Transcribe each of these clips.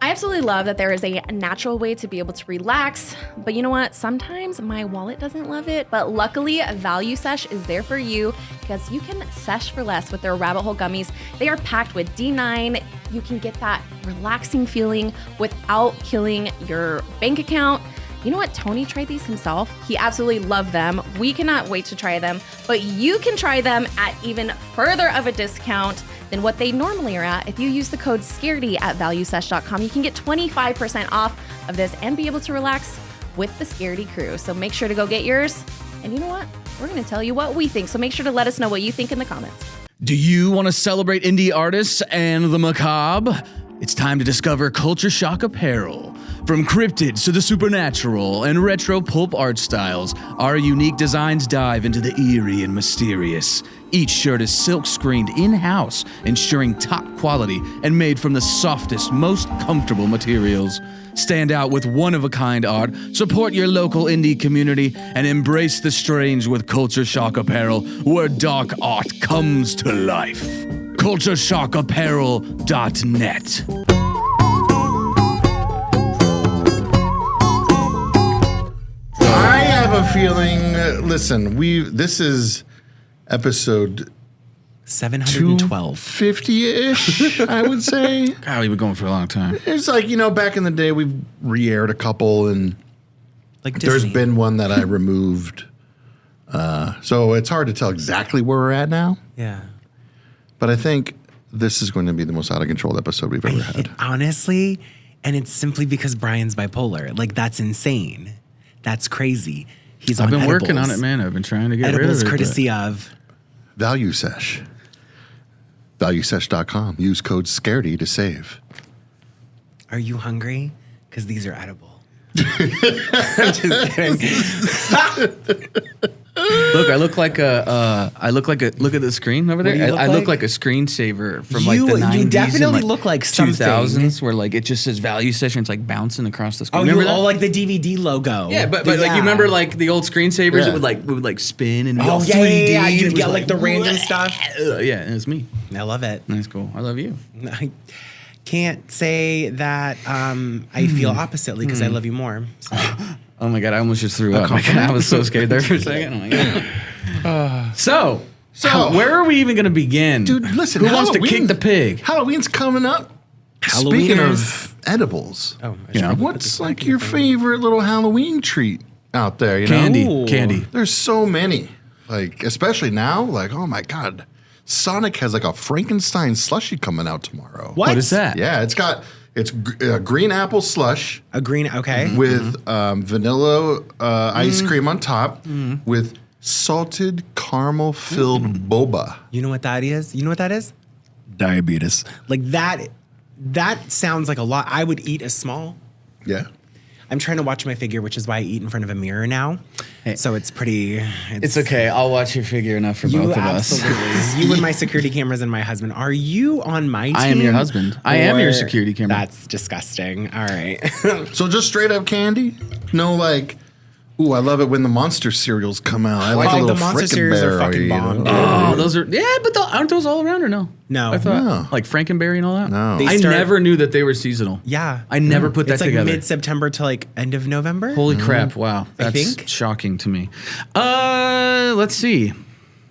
I absolutely love that there is a natural way to be able to relax, but you know what? Sometimes my wallet doesn't love it, but luckily Value Sesh is there for you because you can sesh for less with their rabbit hole gummies. They are packed with D9. You can get that relaxing feeling without killing your bank account. You know what? Tony tried these himself. He absolutely loved them. We cannot wait to try them, but you can try them at even further of a discount than what they normally are at. If you use the code SCAREDY at valuesesh.com, you can get 25% off of this and be able to relax with the Scaredy crew. So make sure to go get yours. And you know what? We're going to tell you what we think. So make sure to let us know what you think in the comments. Do you want to celebrate indie artists and the macabre? It's time to discover culture shock apparel. From cryptids to the supernatural and retro pulp art styles, our unique designs dive into the eerie and mysterious. Each shirt is silk screened in-house, ensuring top quality and made from the softest, most comfortable materials. Stand out with one-of-a-kind art, support your local indie community, and embrace the strange with Culture Shock Apparel, where dark art comes to life. CultureShockApparel.net. I have a feeling. Listen, this is episode 712. 50-ish, I would say. God, we've been going for a long time. It's like, back in the day, we've re-aired a couple, and Like there's Disney. been one that I removed. So it's hard to tell exactly where we're at now. Yeah. But I think this is going to be the most out of control episode we've ever had. Honestly, and it's simply because Brian's bipolar. Like, that's insane. That's crazy. He's I've on been working on edibles. it, man. I've been trying to get rid of Edibles it. courtesy of... Value Sesh. ValueSesh.com. Use code SCAREDY to save. Are you hungry? Because these are edible. I'm just kidding. Look, I look like a. Look at the screen over What there. do you look I look like? like a screensaver from You- like the 90s you definitely and look like something. 2000s, where like it just says Value Session. It's like bouncing across the screen. Oh, Remember you that? all like the DVD logo. Yeah, but like you remember like the old screensavers? Yeah. It would like spin and be Oh, all yeah, 3D. yeah. It You'd was get like the random stuff. Yeah, it's me. I love it. That's cool. I love you. I can't say that I feel oppositely because I love you more. So. Oh my god, I almost just threw up. I was so scared there for a second. Oh my god. So where are we even going to begin? Dude, listen. Who wants to kick the pig? Halloween's coming up. Speaking of edibles, what's like your favorite little Halloween treat out there? You know? Candy. There's so many. Like, especially now, like, oh my God. Sonic has like a Frankenstein slushie coming out tomorrow. What is that? Yeah, it's a green apple slush A green, okay. with vanilla ice cream on top with salted caramel filled boba. You know what that is? You know what that is? Diabetes. Like that sounds like a lot. I would eat a small. Yeah. I'm trying to watch my figure, which is why I eat in front of a mirror now. Hey. So it's pretty. It's okay. I'll watch your figure enough for both of us. Absolutely. You and my security cameras and my husband. Are you on my team? I am your husband. I am your Or- security camera. That's disgusting. All right. So just straight up candy? No, like, ooh, I love it when the monster cereals come out. I like a Oh, little the monster Frickin' cereals are Berry, fucking you know? bomb, dude. Oh, those are but aren't those all around or no? No. I thought No. like Frankenberry and all that. No. They I start- never knew that they were seasonal. Yeah. I never put that It's like together. mid-September to like end of November. Holy crap! Wow, I that's think. shocking to me. Let's see.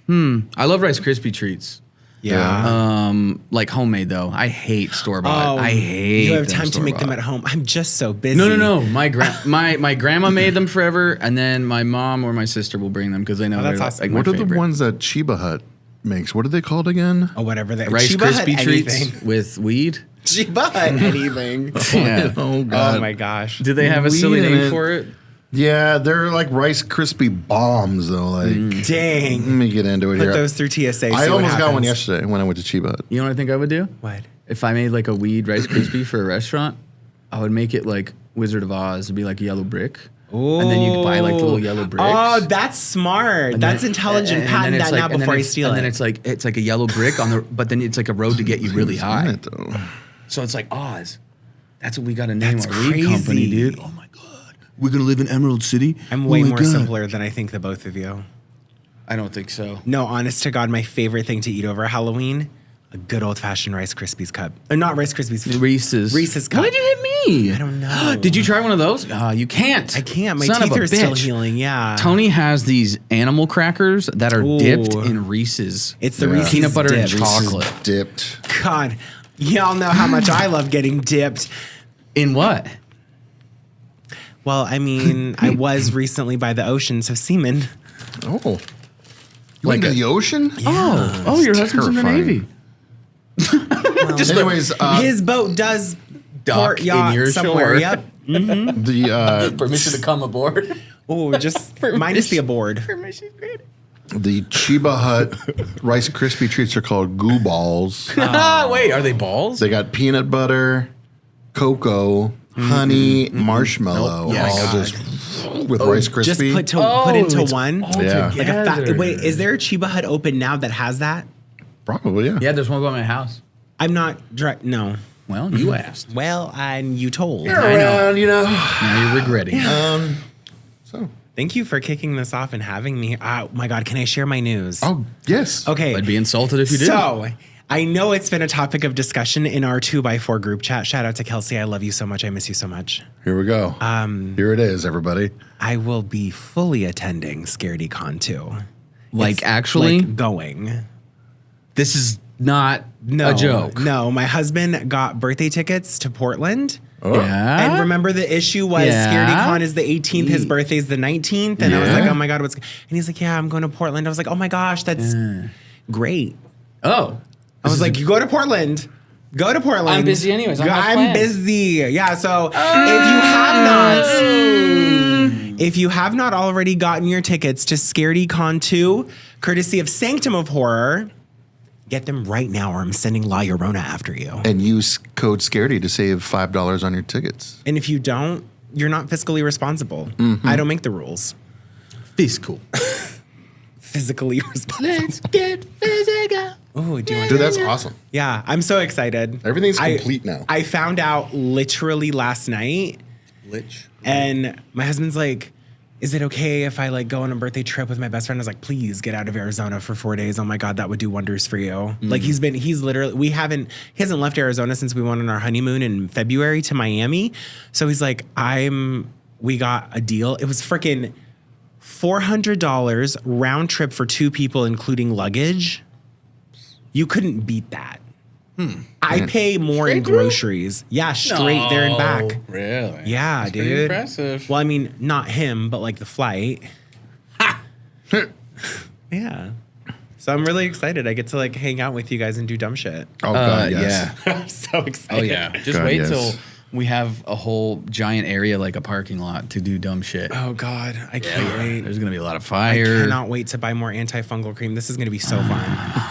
I love Rice Krispie treats. Yeah. Like homemade though. I hate store bought. I hate. You have them time to make them store-bought. at home. I'm just so busy. No. My grandma made them forever, and then my mom or my sister will bring them because they know that's they're awesome. like my What are favorite. the ones that Chiba Hut makes? What are they called again? Or whatever. Rice Chiba Hut Krispie treats anything. with weed? Chiba Hut anything. Yeah. Oh, God. Oh my gosh. Do they have a silly Weed in name it. for it? Yeah, they're like Rice Krispie bombs, though. Like, let Dang. me get into it Put here. those through TSA. I see what almost got one happens. yesterday when I went to Chiba Hut. You know what I think I would do? What? If I made like a weed Rice Krispie for a restaurant, I would make it like Wizard of Oz. It'd be like a yellow brick. And then you could buy like the little yellow bricks. Oh, that's smart. And That's then- intelligent. and Patent then it's that now like- and then before I it's- steal and it. then it's like a yellow brick on the, but then it's like a road to get you really high. It, though. So it's like Oz. That's what we got to name That's our weed company, crazy. dude. Oh my god, we're gonna live in Emerald City. I'm Oh way my more God. simpler than I think the both of you. I don't think so. No, honest to God, my favorite thing to eat over Halloween, a good old-fashioned Rice Krispies cup. Or not Rice Krispies. Reese's cup. Why did you hit me? I don't know. Did you try one of those? You can't. I can't. My Son of teeth a are still bitch. healing. Yeah. Tony has these animal crackers that are dipped in Reese's. It's the Reese's peanut butter and dip. chocolate. Dipped. God, y'all know how much I love getting dipped. In what? Well, I mean, I was recently by the ocean, so semen. Oh. You went to the ocean? Oh, your husband's in the terrifying. Navy. Anyways, His boat does Dock port yacht in your somewhere. shore. Yep. the Permission to come aboard. Oh, just minus the aboard. the Chiba Hut Rice Krispie treats are called Goo Balls. Wait, are they balls? They got peanut butter, cocoa, honey, marshmallow, Nope. Yes. all just with Rice Krispie. Just put into one. Yeah. Like wait, is there a Chiba Hut open now that has that? Probably, yeah. Yeah, there's one by my house. I'm not. No. Well, you asked. Well, and you told. I know. know. Now you're regretting. So, Thank you for kicking this off and having me. Oh my God, can I share my news? oh, yes. Okay. I'd be insulted if you did. So, I know it's been a topic of discussion in our 2x4 group chat. Shout out to Kelsey. I love you so much. I miss you so much. Here we go. Here it is, everybody. I will be fully attending Scaredycon 2. Like, actually? Like going. This is not a joke. No, my husband got birthday tickets to Portland. Oh. Yeah. And remember the issue was Yeah. Scaredycon is the 18th, his birthday's the 19th. And I was Yeah. like, oh my God, and he's like, yeah, I'm going to Portland. I was like, oh my gosh, that's great. Oh. I was like, you go to Portland. Go to Portland. I'm busy anyways. I have I'm plans. busy. Yeah. So if you have not already gotten your tickets to Scaredycon 2, courtesy of Sanctum of Horror, get them right now or I'm sending La Llorona after you. And use code SCAREDY to save $5 on your tickets. And if you don't, you're not fiscally responsible. I don't make the rules. Fiscal. Physically responsible. Let's get physical. Oh, do you want Dude, that's awesome. Yeah, I'm so excited. Everything's complete now. I found out literally last night. And my husband's like, is it okay if I like go on a birthday trip with my best friend? I was like, please get out of Arizona for 4 days. Oh my God, that would do wonders for you. Like he hasn't left Arizona since we went on our honeymoon in February to Miami. So he's like, we got a deal. It was freaking $400 round trip for 2 people, including luggage. You couldn't beat that. I pay more in groceries. Yeah, straight there and back. Really? Yeah, That's dude. pretty impressive. Well, I mean, not him, but like the flight. Yeah. So I'm really excited. I get to like hang out with you guys and do dumb shit. Oh, God, yes. Yeah. I'm so excited. Oh, yeah. Just God, wait yes. till we have a whole giant area like a parking lot to do dumb shit. Oh God, I can't wait. There's going to be a lot of I fire. cannot wait to buy more antifungal cream. This is going to be so fun.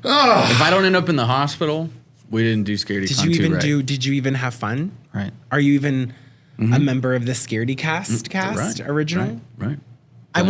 If I don't end up in the hospital, we didn't do Scaredycon 2 right. Did you even have fun? Right. Are you even a member of the Scaredycast cast original? Right. I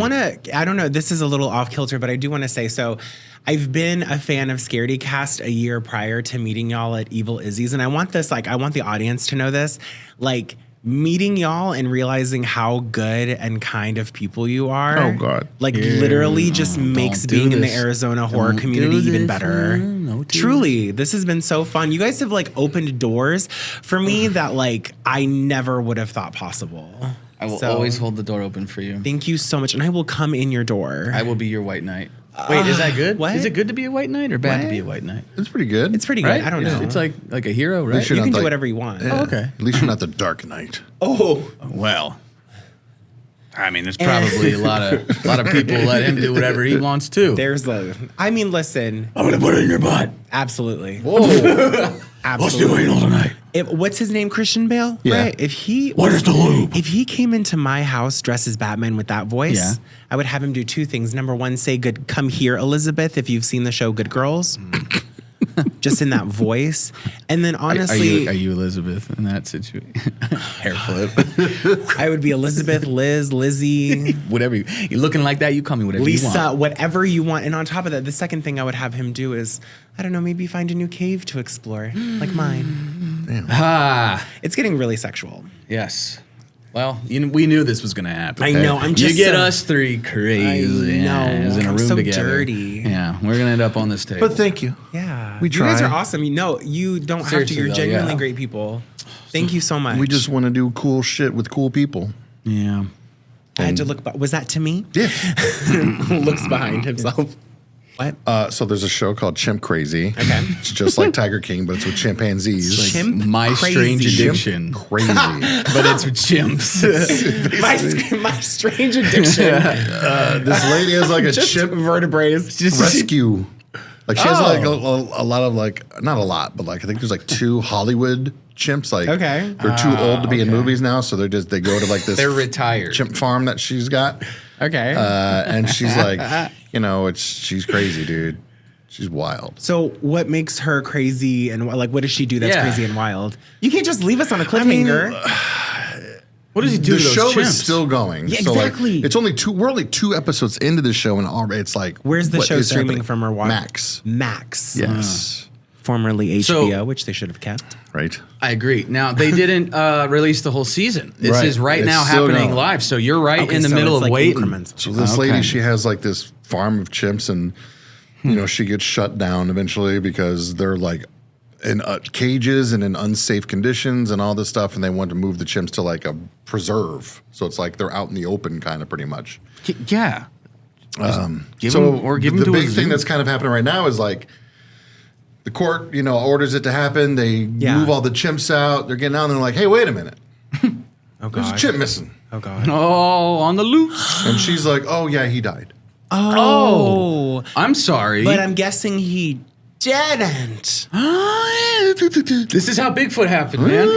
don't know, this is a little off kilter, but I do want to say, so I've been a fan of Scaredycast a year prior to meeting y'all at Evil Izzy's. And I want the audience to know this, like meeting y'all and realizing how good and kind of people you are. Oh, God. Like literally just makes do being in the this. Arizona horror Don't community do even this. better. No, do Truly, this has been so fun. You guys have like opened doors for me that like I never would have thought possible. I will So, always hold the door open for you. Thank you so much. And I will come in your door. I will be your white knight. Wait, is that good? what? Is it good to be a white knight or bad to What? be a white knight? It's pretty good. It's pretty good. Right? I don't know. It's like a hero, right? least you're You not can do like- whatever you want. Yeah. Oh, okay. At least you're not the Dark Knight. Oh, Well, I mean, there's probably a lot of people let him do whatever he wants to. listen. I'm gonna put it in your butt. Absolutely. Whoa. Let's do anal tonight. What's his name? Christian Bale? Yeah. Right? What is the lube? If he came into my house dressed as Batman with that voice, Yeah. I would have him do 2 things. Number 1, say good, come here, Elizabeth, if you've seen the show Good Girls. Just in that voice. And then honestly, Are you Elizabeth in that situation? Hair flip. I would be Elizabeth, Liz, Lizzie, Whatever you're looking like that, you call me whatever you Lisa, want. whatever you want. And on top of that, the second thing I would have him do is, I don't know, maybe find a new cave to explore, like mine. Ah, It's getting really sexual. yes. Well, we knew this was going to happen. I know. I'm just you get us three crazy I know. guys in a I'm room so together. dirty. Yeah, we're going to end up on this table. But thank you. Yeah. We You guys try. are awesome. You don't Seriously, have to. You're though, genuinely yeah. great people. Thank you so much. We just want to do cool shit with cool people. Yeah. I had to look. Was that to me? Yeah. Looks behind himself. What? So there's a show called Chimp Crazy. Okay. It's just like Tiger King, but it's with chimpanzees. Like Chimp My crazy. Strange Addiction. Crazy. But it's with chimps. my strange addiction. This lady has like a Just chimp vertebrae. rescue. Like she has like a lot of like, not a lot, but like I think there's like 2 Hollywood chimps. Like Okay. they're too old to be in movies now, so they go to like this They're retired. chimp farm that she's got. Okay. And she's like, she's crazy, dude. She's wild. So what makes her crazy and what does she do that's Yeah. crazy and wild? You can't just leave us on a cliffhanger. What does he do The to those show chimps? is still going. Yeah, So, like, exactly. it's only 2. We're only 2 episodes into the show, and already it's like, Where's the what show is streaming happening? from or what? Max. Max. Yes. Formerly So- HBO, which they should have kept. Right. I agree. Now, they didn't release the whole season. This Right. is right It's now still happening going. live. So you're right Okay, in the so middle it's of like waiting. increments. So this Okay. lady, she has like this farm of chimps, and she gets shut down eventually because they're like in cages and in unsafe conditions and all this stuff, and they want to move the chimps to like a preserve. So it's like they're out in the open, kind of pretty much. Yeah. Give So them, or give them the to big a thing zoo. that's kind of happening right now is like the court, orders it to happen. They move all the chimps out. They're getting out, and they're like, "Hey, wait a minute! Oh There's a god. chimp missing." Oh god. Oh, on the loose. And she's like, "Oh yeah, he died." Oh. I'm sorry. But I'm guessing he didn't. This is how Bigfoot happened, man.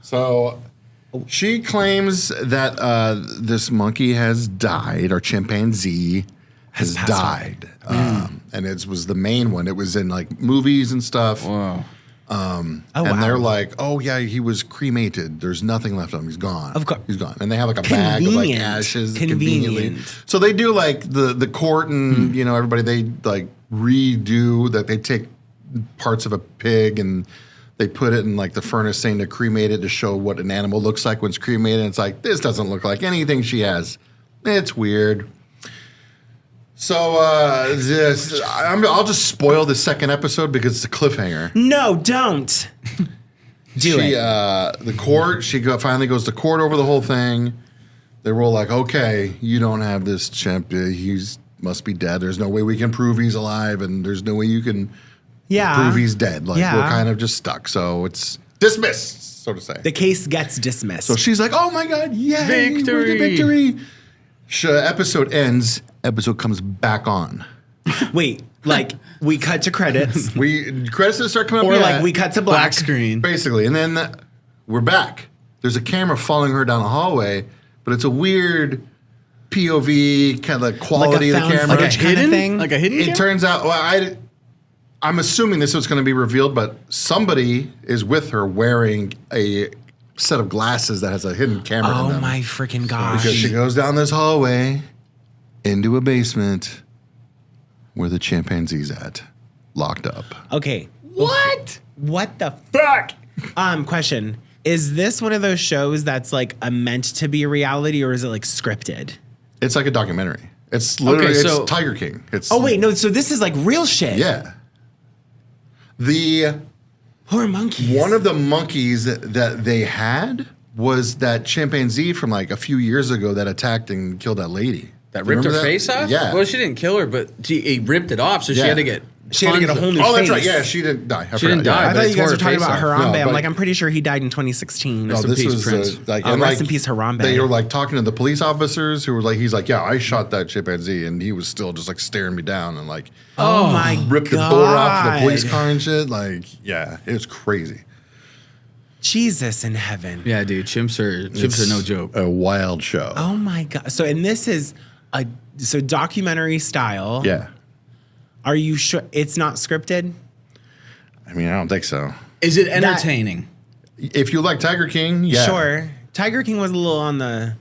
So she claims that this monkey has died, or chimpanzee has passed died. And it was the main one. It was in like movies and stuff. Wow. And they're like, "Oh yeah, he was cremated. There's nothing left of him. He's gone. Of course. He's gone." And they have like a bag of like Convenient. ashes. Convenient. Conveniently. So they do like the court and everybody. They like redo that. They take parts of a pig and they put it in like the furnace, saying to cremate it to show what an animal looks like when it's cremated. And it's like, this doesn't look like anything she has. It's weird. So I'll just spoil the second episode because it's a cliffhanger. No, don't. Do it. The court, finally goes to court over the whole thing. They were all like, "Okay, you don't have this chimp. He's must be dead. There's no way we can prove he's alive, and there's no way you can prove he's dead. Like we're kind of just stuck. So it's dismissed, so to say." The case gets dismissed. So she's like, "Oh my god, yay, Victory. victory!" Episode ends. Episode comes back on. Wait, like we cut to credits, Credits start coming up, or yeah, like we cut to Black black. screen. basically, and then we're back. There's a camera following her down the hallway, but it's a weird POV kind of quality of the found camera. footage kind of thing. Like a hidden It camera? turns out, I'm assuming this was going to be revealed, but somebody is with her wearing a set of glasses that has a hidden camera in Oh them. my freaking Because gosh! she goes down this hallway into a basement where the chimpanzee's at, locked up. Okay. What? What the fuck? Question. Is this one of those shows that's like meant to be a reality, or is it like scripted? It's like a documentary. It's literally so- it's Tiger King. It's Oh wait, no. So this is like real shit. yeah. The Poor monkeys. one of the monkeys that they had was that chimpanzee from like a few years ago that attacked and killed that lady. That You ripped her remember that? face off? Yeah. Well, she didn't kill her, but he ripped it off, so she Yeah. had to get She had to get a tons whole of- new Oh, that's right. face. Yeah, she didn't die. She didn't die, Yeah. I but thought it's you guys tore were talking her about face off. Harambe. No, I'm but- like, I'm pretty sure he died in 2016. No, in this peace, was Prince. like, Oh, and rest like in peace, Harambe. They were like talking to the police officers who were like, he's like, "Yeah, I shot that chimpanzee," and he was still just like staring me down and like Oh my god! ripped the door off of the police car and shit. Like, yeah, it was crazy. Jesus in heaven. Yeah, dude, chimps are no joke. A wild show. Oh my god! So and this is a documentary style. Yeah, Are you sure it's not scripted? I mean, I don't think so. Is it entertaining? If you like Tiger King, yeah, Sure. Tiger King was a little on the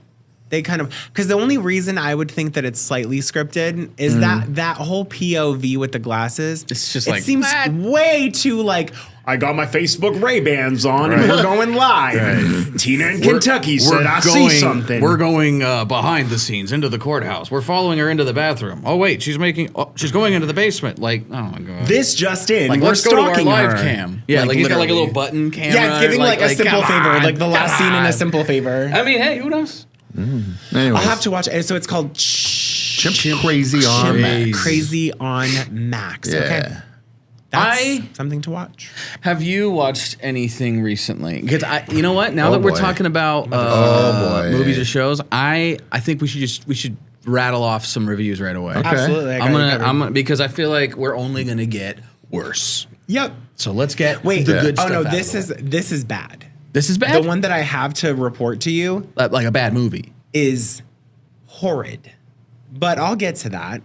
They kind of, because the only reason I would think that it's slightly scripted is that whole POV with the glasses. It's just it like, seems way too like, I got my Facebook Ray-Bans on and we're going live. And Tina in Kentucky said, I see something. We're going behind the scenes into the courthouse. We're following her into the bathroom. Oh wait, she's going into the basement. Like, oh my god. This just in. Like, we're let's go to our stalking live her. cam. Yeah, like he's got like a little button camera. Yeah, it's giving like a simple favor, like the last scene in on. A Simple Favor. I mean, hey, who knows? Anyways, I'll have to watch it. So it's called Chimp Crazy on Max. Crazy on Max. Yeah. Okay. That's something to watch. Have you watched anything recently? Because you know what? Now Oh, that we're boy. talking about boy. movies or shows, I think we should rattle off some reviews right away. Okay. Absolutely. I'm gonna because I feel like we're only gonna get worse. Yep. So let's get Wait. the good stuff. Oh no, out of this the way. is bad. This is bad. The one that I have to report to you Like a bad movie. is horrid. But I'll get to that.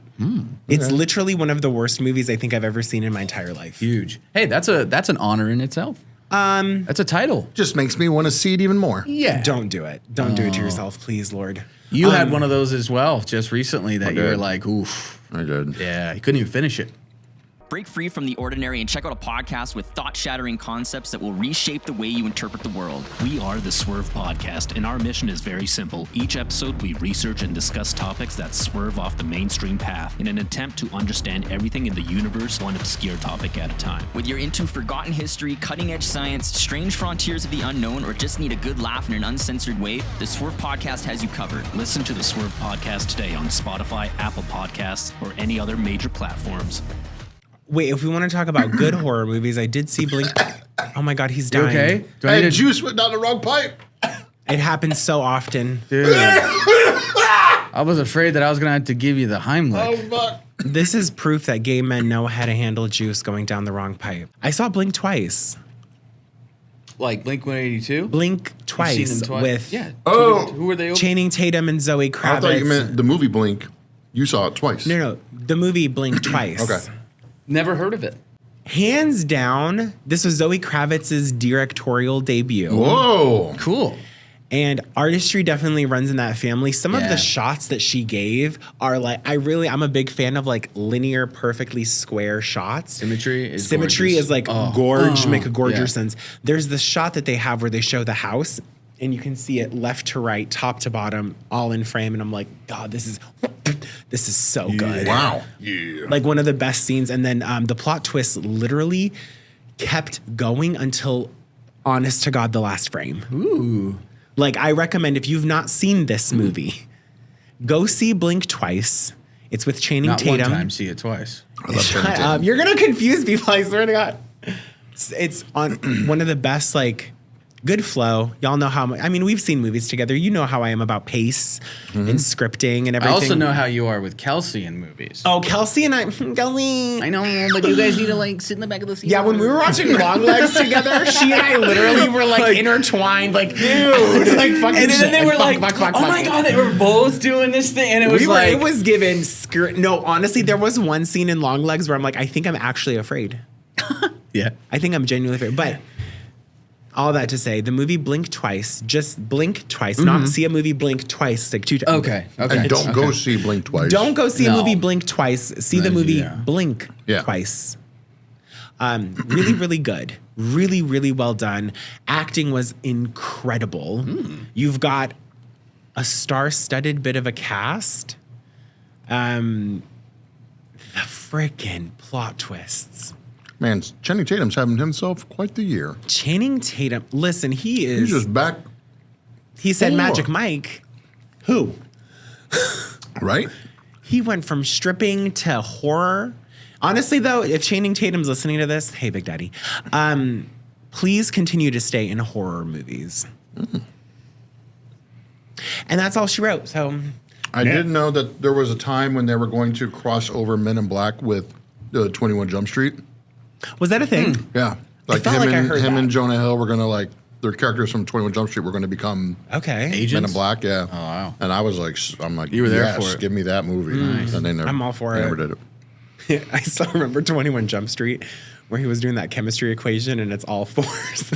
It's literally one of the worst movies I think I've ever seen in my entire life. Huge. Hey, that's an honor in itself. That's a title. Just makes me want to see it even more. Yeah. Don't do it. Don't do it to yourself, please, Lord. You had one of those as well just recently that you were did. like, oof. I did. Yeah, you couldn't even finish it. Break free from the ordinary and check out a podcast with thought-shattering concepts that will reshape the way you interpret the world. We are the Swerve Podcast, and our mission is very simple. Each episode, we research and discuss topics that swerve off the mainstream path in an attempt to understand everything in the universe, one obscure topic at a time. Whether you're into forgotten history, cutting-edge science, strange frontiers of the unknown, or just need a good laugh in an uncensored way, the Swerve Podcast has you covered. Listen to the Swerve Podcast today on Spotify, Apple Podcasts, or any other major platforms. Wait, if we want to talk about good horror movies, I did see Blink. Oh my God, he's dying. Okay. Do I Hey, need to- juice went down the wrong pipe. It happens so often. Dude. I was afraid that I was gonna have to give you the Heimlich. Fuck. This is proof that gay men know how to handle juice going down the wrong pipe. I saw Blink twice. Like Blink 182. Blink twice with Oh. Who were they? Channing Tatum and Zoe Kravitz. I thought you meant the movie Blink. You saw it twice. No, the movie Blink twice. Okay. Never heard of it. Hands down, this was Zoe Kravitz's directorial debut. Whoa. Cool. And artistry definitely runs in that family. Some of Yeah. the shots that she gave are like, I'm a big fan of like linear, perfectly square shots. Symmetry is Symmetry gorgeous. is like make a gorgeous yeah. sense. There's the shot that they have where they show the house and you can see it left to right, top to bottom, all in frame. And I'm like, God, this is so good. Wow. Yeah. Like one of the best scenes. And then the plot twist literally kept going until, honest to God, the last frame. Ooh. Like, I recommend if you've not seen this movie, go see Blink twice. It's with Channing Not Tatum. one time, see it twice. I love Channing Shut up. Tatum. You're going to confuse people, I swear to God. It's on one of the best, like, good flow. Y'all know how much, I mean, we've seen movies together. You know how I am about pace and scripting and everything. I also know how you are with Kelsey in movies. Oh, Kelsey and Kelsey. I know, but you guys need to like sit in the back of the seat. Yeah, when we were watching Long Legs together, she and I literally were like intertwined, like, dude, like fucking And then shit. they were Fuck, like, fuck, fuck, oh fuck. my God, they were both doing this thing. And it was like, It was given no, honestly, there was one scene in Long Legs where I'm like, I think I'm actually afraid. yeah. I think I'm genuinely afraid. But all that to say, the movie Blink twice, just blink twice, not see a movie blink twice, like 2 times. Okay. And don't go see Blink twice. Don't go see a No. movie Blink twice. See the movie Yeah. Blink Yeah. twice. Really, really good. Really, really well done. Acting was incredible. You've got a star-studded bit of a cast. The freaking plot twists. Man, Channing Tatum's having himself quite the year. Channing Tatum. Listen, he He's is. just back, He said Four. Magic Mike. Who? right? He went from stripping to horror. Honestly, though, if Channing Tatum's listening to this, hey, Big Daddy, please continue to stay in horror movies. And that's all she wrote. So I didn't know that there was a time when they were going to cross over Men in Black with 21 Jump Street. was that a thing? Yeah. Like felt him, like I and, heard him that. and Jonah Hill were going to like, their characters from 21 Jump Street were going to become Okay. Agents? Men in Black, yeah. Oh, wow. And I was like, You were there yes, for it. give me that movie. And they never, I'm all for they it. never did it. I still remember 21 Jump Street where he was doing that chemistry equation and it's all fours.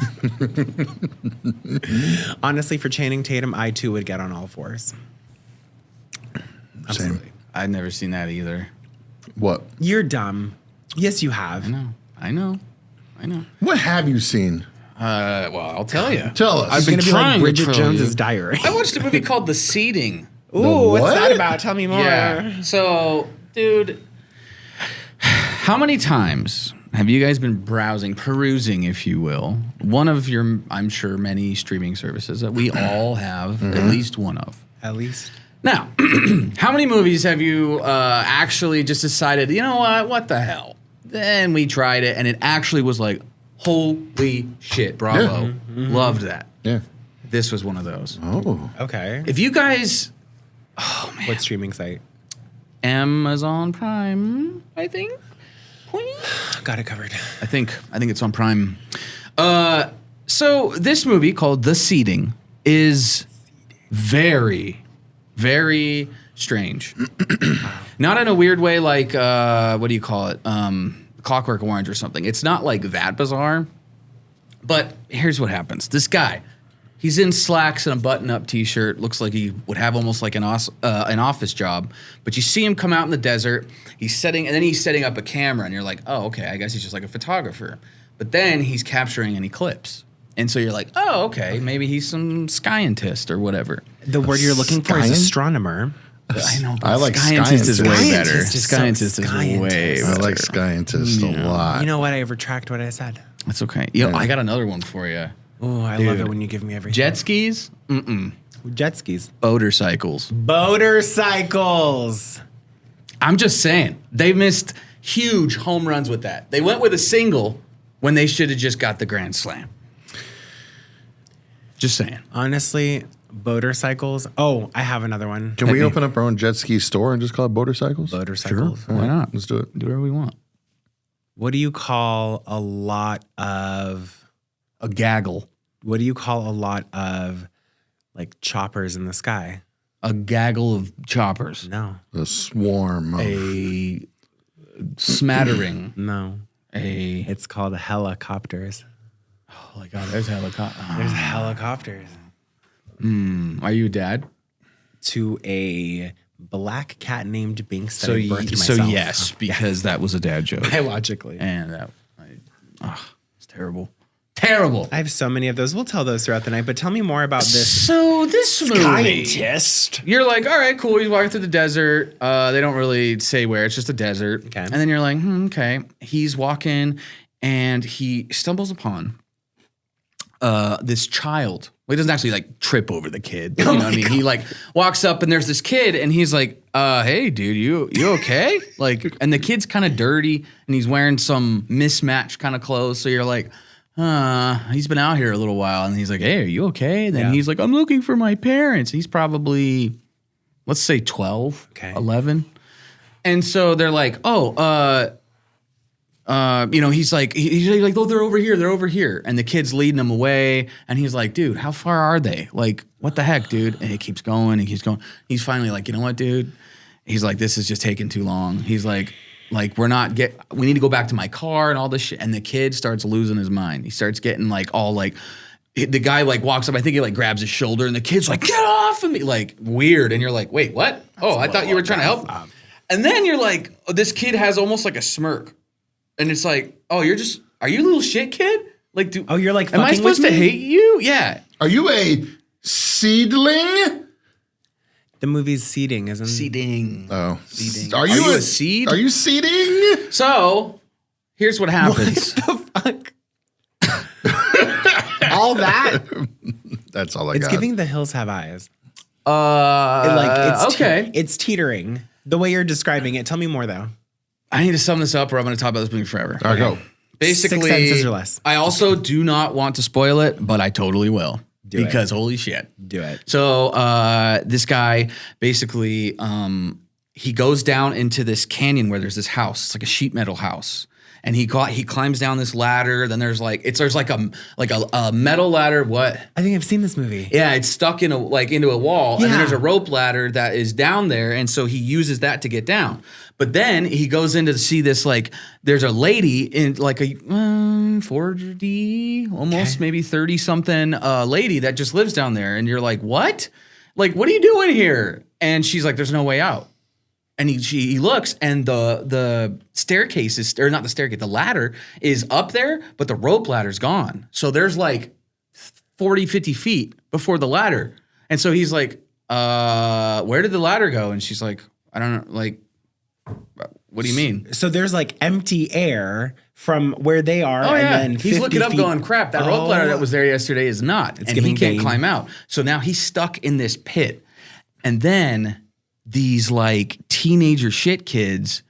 Honestly, for Channing Tatum, I too would get on all fours. Absolutely. I've never seen that either. What? You're dumb. Yes, you have. I know. What have you seen? Well, I'll tell you. Tell us. I've been It's gonna be trying like to Bridget tell Jones's you. Diary. I watched a movie called The Seeding. Ooh, what's what? that about? Tell me more. Yeah. So, dude, how many times have you guys been perusing, if you will, one of your, I'm sure, many streaming services that we all have at least one of? At least. Now, how many movies have you actually just decided, you know what the hell? Then we tried it, and it actually was like, holy shit, bravo. Yeah. Loved that. Yeah. This was one of those. Oh. Okay. If you guys, What streaming site? Amazon Prime, I think. Got it covered. I think it's on Prime. So this movie called The Seeding is very, very strange. Not in a weird way like, what do you call it? Clockwork Orange or something. It's not like that bizarre. But here's what happens. This guy, he's in slacks and a button-up T-shirt. Looks like he would have almost like an office job. But you see him come out in the desert. He's setting up a camera, and you're like, oh, okay, I guess he's just like a photographer. But then he's capturing an eclipse. And so you're like, oh, okay, maybe he's some scientist or whatever. The word you're looking for is Science? astronomer. I know, but I like scientist is way scientist. better. Scientist is Scientist so is way scientist. I better. like scientists a lot. You know what? I retract what I said. That's okay. Yo, I got another one for you. Oh, I love it when you give me everything. Jet skis? Mm-mm. Jet skis. Motorcycles. Motorcycles. I'm just saying, they missed huge home runs with that. They went with a single when they should have just got the grand slam. Just saying. Honestly, motorcycles. Oh, I have another one. Can we open up our own jet ski store and just call it Motorcycles? Motorcycles. Why not? Let's do it. Do whatever we want. What do you call a lot of? A gaggle. What do you call a lot of, like choppers in the sky? A gaggle of choppers. No. The swarm. A smattering. No. It's called helicopters. Oh my God, there's a helicopter. There's helicopters. Are you a dad? To a black cat named Binks that So, I birthed myself. yes, because that was a dad joke. Biologically. And that, it's terrible. Terrible. I have so many of those. We'll tell those throughout the night, but tell me more about this. So this movie, Scientist. you're like, all right, cool. He's walking through the desert. They don't really say where. It's just a desert. Okay. And then you're like, okay. He's walking, and he stumbles upon this child. Well, he doesn't actually like trip over the kid. You know what I mean? He like walks up, and there's this kid, and he's like, hey, dude, you okay? Like, and the kid's kind of dirty, and he's wearing some mismatched kind of clothes. So you're like, he's been out here a little while, and he's like, hey, are you okay? And then he's like, I'm looking for my parents. He's probably, let's say 12, 11. And so they're like, he's like, oh, they're over here. And the kid's leading him away. And he's like, dude, how far are they? Like, what the heck, dude? And he keeps going and keeps going. He's finally like, you know what, dude? He's like, this is just taking too long. He's like, we need to go back to my car and all this shit. And the kid starts losing his mind. He starts getting like all like, the guy like walks up, I think he like grabs his shoulder, and the kid's like, get off of me, like weird. And you're like, wait, what? I thought you were trying to help. And then you're like, this kid has almost like a smirk. And it's like, are you a little shit kid? Like, you're like, am I supposed to hate you? Yeah. Are you a seedling? The movie's Seeding, isn't it? Seeding. Oh. Seeding. Are you a seed? Are you seeding? So, here's what happens. Fuck. All that? That's all I It's got. giving The Hills Have Eyes. It's okay. It's teetering. The way you're describing it. Tell me more, though. I need to sum this up, or I'm going to talk about this movie forever. All right, go. Basically, 6 sentences or less. I also do not want to spoil it, but I totally will. Do because holy shit. Do it. So this guy basically he goes down into this canyon where there's this house. It's like a sheet metal house. And he climbs down this ladder. Then there's a metal ladder. What? I think I've seen this movie. Yeah, it's stuck into a wall. And then Yeah. there's a rope ladder that is down there. And so he uses that to get down. But then he goes in to see this, like, there's a lady in like a 40, almost maybe 30 something lady that just lives down there. And you're like, what? Like, what are you doing here? And she's like, there's no way out. And he looks, and the staircase is, or not the staircase, the ladder is up there, but the rope ladder's gone. So there's like 40, 50 feet before the ladder. And so he's like, where did the ladder go? And she's like, I don't know, like, what do you mean? So there's like empty air from where they are. Oh, yeah. And then He's looking up going, crap, that rope ladder that was there yesterday is not. And he can't climb out. So now he's stuck in this pit. And then these like teenager shit kids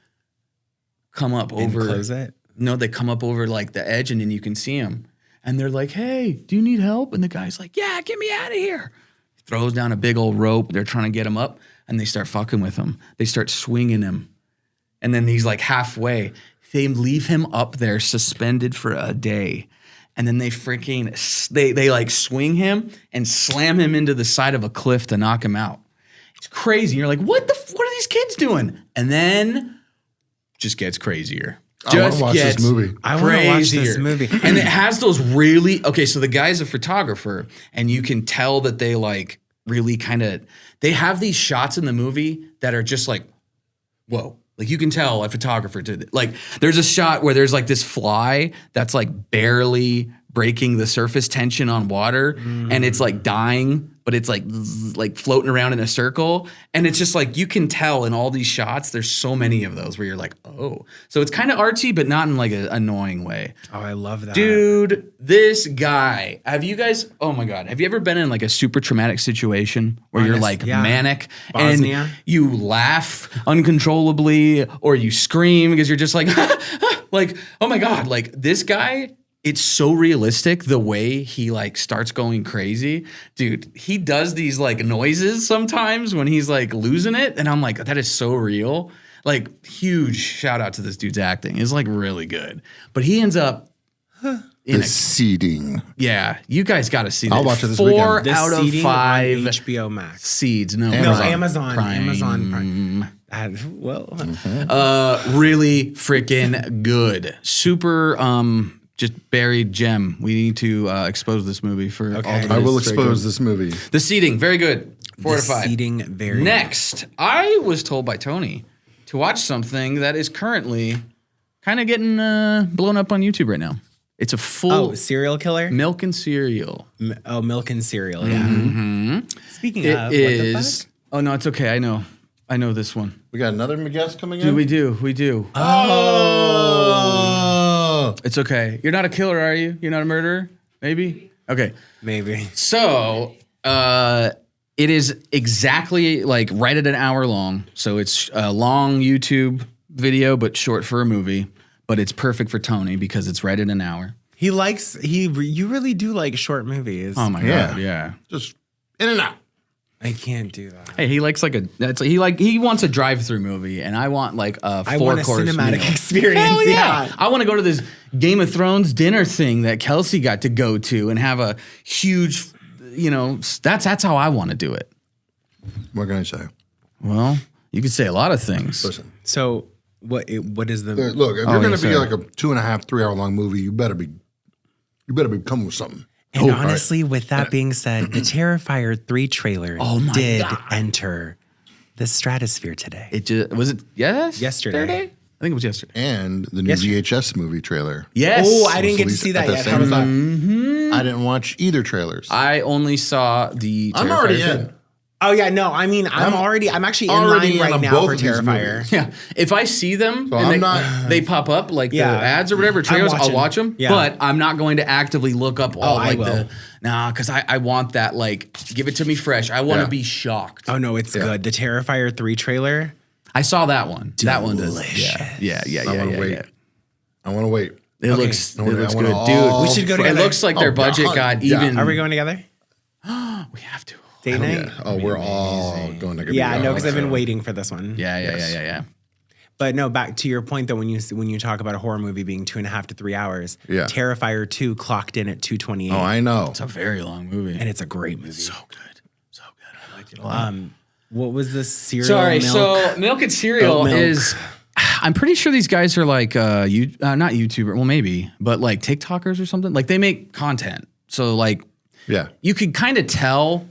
come up over. And close it? No, they come up over like the edge and then you can see them. And they're like, hey, do you need help? And the guy's like, yeah, get me out of here. He throws down a big old rope. They're trying to get him up and they start fucking with him. They start swinging him. And then he's like halfway. They leave him up there suspended for a day. And then they freaking, they like swing him and slam him into the side of a cliff to knock him out. It's crazy. You're like, what are these kids doing? And then just gets crazier. I want to watch this movie. I want to watch this movie. And it has those really, okay, so the guy's a photographer and you can tell that they like really kind of, they have these shots in the movie that are just like, whoa. Like you can tell a photographer did, like there's a shot where there's like this fly that's like barely breaking the surface tension on water and it's like dying, but it's like floating around in a circle. And it's just like, you can tell in all these shots, there's so many of those where you're like, oh. So it's kind of artsy, but not in like an annoying way. Oh, I love that. Dude, this guy, have you guys, oh my God, have you ever been in like a super traumatic situation where you're like manic Bosnia. and you laugh uncontrollably or you scream because you're just like, like, oh my God, like this guy, it's so realistic the way he like starts going crazy. Dude, he does these like noises sometimes when he's like losing it. And I'm like, that is so real. Like huge shout out to this dude's acting. It's like really good. But he ends up in the seeding. Yeah, you guys got to see that. I'll watch it this 4 weekend. out of 5 HBO Max. seeds. No, Amazon Prime. Prime. Really freaking good. Super just buried gem. We need to expose this movie for all the I will expose this movie. The seeding, very good. 4 out of 5. Seeding, very Next, I was told by Tony to watch something that is currently kind of getting blown up on YouTube right now. It's a full serial killer? milk and cereal. Milk and cereal, yeah. Mm-hmm. Speaking It of, is. what the fuck? Oh no, it's okay. I know this one. We got another guest coming in? Dude, we do. Oh! It's okay. You're not a killer, are you? You're not a murderer? Maybe? Okay. Maybe. So, it is exactly like right at an hour long. So it's a long YouTube video, but short for a movie. But it's perfect for Tony because it's right at an hour. You really do like short movies. Oh my God, yeah. Just in and out. I can't do that. Hey, he likes he wants a drive-through movie, and I want like a 4-course I want a cinematic meal. experience. Hell yeah. I want to go to this Game of Thrones dinner thing that Kelsey got to go to and have a huge, that's how I want to do it. What can I say? Well, you could say a lot of things. Listen. So what is the Look, if you're going to be like a 2.5, 3 hour long movie, you better be coming with something. And honestly, with that being said, the Terrifier 3 trailer did God. enter the stratosphere today. Yesterday? I think it was yesterday. And the new VHS movie trailer. Yes. Oh, I didn't get to see that yet. How was that? I didn't watch either trailers. I only saw the I'm Terrifier already thing. in. Oh yeah, no. I mean, I'm actually in already line in right on now both for of these Terrifier. movies. Yeah, if I see them So and they pop up like the ads or whatever trailers, I'll watching. watch them. Yeah. But I'm not going to actively look up all I will. because I want that give it to me fresh. I want to be shocked. Oh no, it's good. The Terrifier 3 trailer. I saw that one. Delicious. That one does. Yeah. I want to wait. I want to wait. It looks I wanna good, all- dude. We should go It together. looks like their budget got even. Are we going together? We have to. Date night? Yeah. Oh, we're all going to Yeah, no, because I've been waiting for this one. Yeah. But no, back to your point though, when you talk about a horror movie being 2.5 to 3 hours, Yeah. Terrifier 2 clocked in at 2:28. Oh, I know. It's a very long movie. And it's a great movie. So good. I liked it a lot. What was the cereal? Sorry, milk? so milk and cereal Oat milk. is. I'm pretty sure these guys are like not YouTuber, well maybe, but like TikTokers or something. Like they make content, so like Yeah. you could kind of tell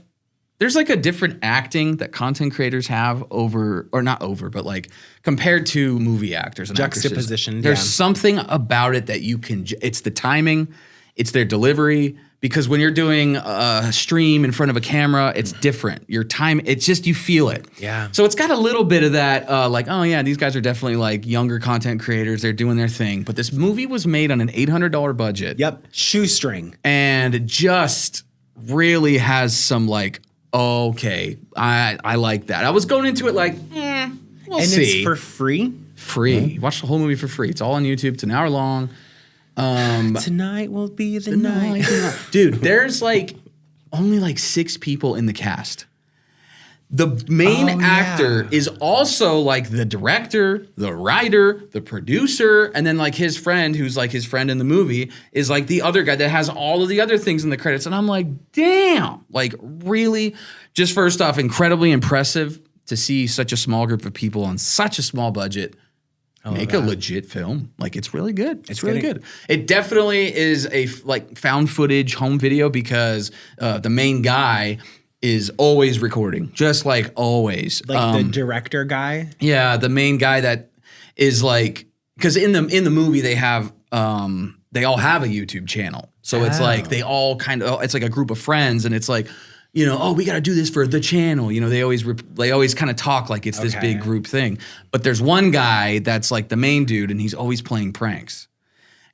there's like a different acting that content creators have but like compared to movie actors and Juxtaposition, actresses. There's yeah. something about it that you can, it's the timing, it's their delivery, because when you're doing a stream in front of a camera, it's different. Your time, it's just, you feel it. Yeah. So it's got a little bit of that, like, oh yeah, these guys are definitely like younger content creators. They're doing their thing. But this movie was made on an $800 budget. Yep. Shoestring. And just really has some like, okay, I like that. I was going into it like, we'll And see. it's for free? Free. Watch the whole movie for free. It's all on YouTube. It's an hour long. Tonight will be the night. Dude, there's like only like 6 people in the cast. The main actor is also like the director, the writer, the producer, and then like his friend, who's like his friend in the movie, is like the other guy that has all of the other things in the credits. And I'm like, damn, like really, just first off, incredibly impressive to see such a small group of people on such a small budget make a legit film. Like, it's really good. It's really good. It definitely is a like found footage home video because the main guy is always recording, just like always. Like the director guy? Yeah, the main guy that is like, because in the movie they have they all have a YouTube channel, so it's like they all kind of, it's like a group of friends, and it's like, you know, oh, we got to do this for the channel. You know, they always kind of talk like it's this big group thing. But there's one guy that's like the main dude, and he's always playing pranks.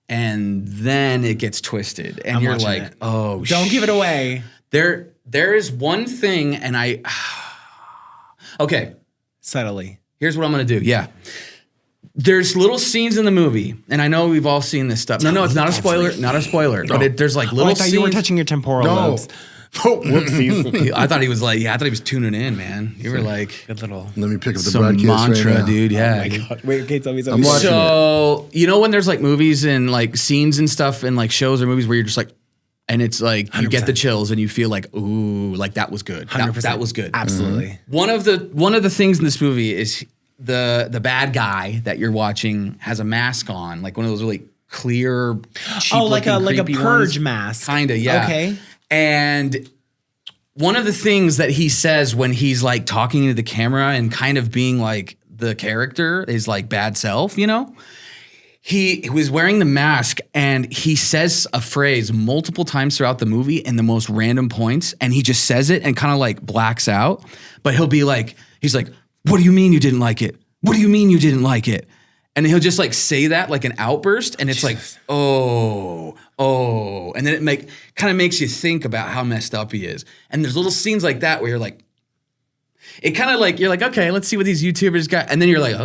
And then it gets twisted, and you're like, it. oh, Don't give it away. There is one thing, and okay. Subtly. Here's what I'm gonna do. Yeah. There's little scenes in the movie, and I know we've all seen this stuff. No, it's not a spoiler. Not a spoiler. But there's like little I thought scenes. you were touching your temporal lobes. Oh, whoopsies. I thought he was like, I thought he was tuning in, man. You were like, Good little. Let me pick up the some broadcast mantra, right now. dude. Yeah. Oh my God. Wait, okay, tell me I'm something. watching So, you know when there's like movies and like scenes and stuff and like shows or movies where you're just like, and it's like you get the chills and you feel like, ooh, like that was good. 100%. That was good. Absolutely. One of the things in this movie is the bad guy that you're watching has a mask on, like one of those really clear, cheap Like a creepy purge ones. mask. Kinda, yeah. Okay. And one of the things that he says when he's like talking into the camera and kind of being like the character, his like bad self, you know? He was wearing the mask and he says a phrase multiple times throughout the movie in the most random points, and he just says it and kind of like blacks out. But he'll be like, he's like, what do you mean you didn't like it? What do you mean you didn't like it? And he'll just like say that like an outburst, and it's like, oh, and then it kind of makes you think about how messed up he is. And there's little scenes like that where you're like, it kind of like, you're like, okay, let's see what these YouTubers got. And then you're like,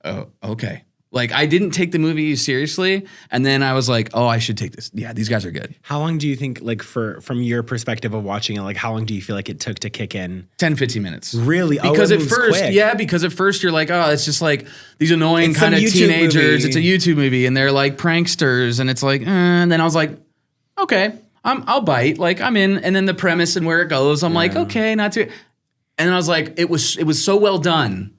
oh, okay. Like, I didn't take the movie seriously, and then I was like, oh, I should take this. Yeah, these guys are good. How long do you think, like, from your perspective of watching it, like, how long do you feel like it took to kick in? 10, 15 minutes. Really? Because it at moves first, quick. because at first you're like, oh, it's just like these annoying It's kind of some YouTube teenagers. movie. It's a YouTube movie, and they're like pranksters, and it's like, and then I was like, okay, I'll bite. Like, I'm in. And then the premise and where it goes, I'm like, okay, not too. And then I was like, it was so well done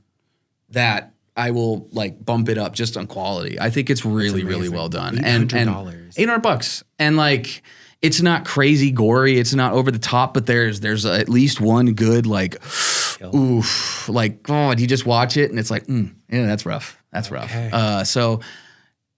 that I will like bump it up just on quality. I think it's really, really well done. And $800. $800. And like, it's not crazy gory. It's not over the top, but there's at least one good like, oof, like, God, you just watch it and it's like, yeah, that's rough. That's rough. So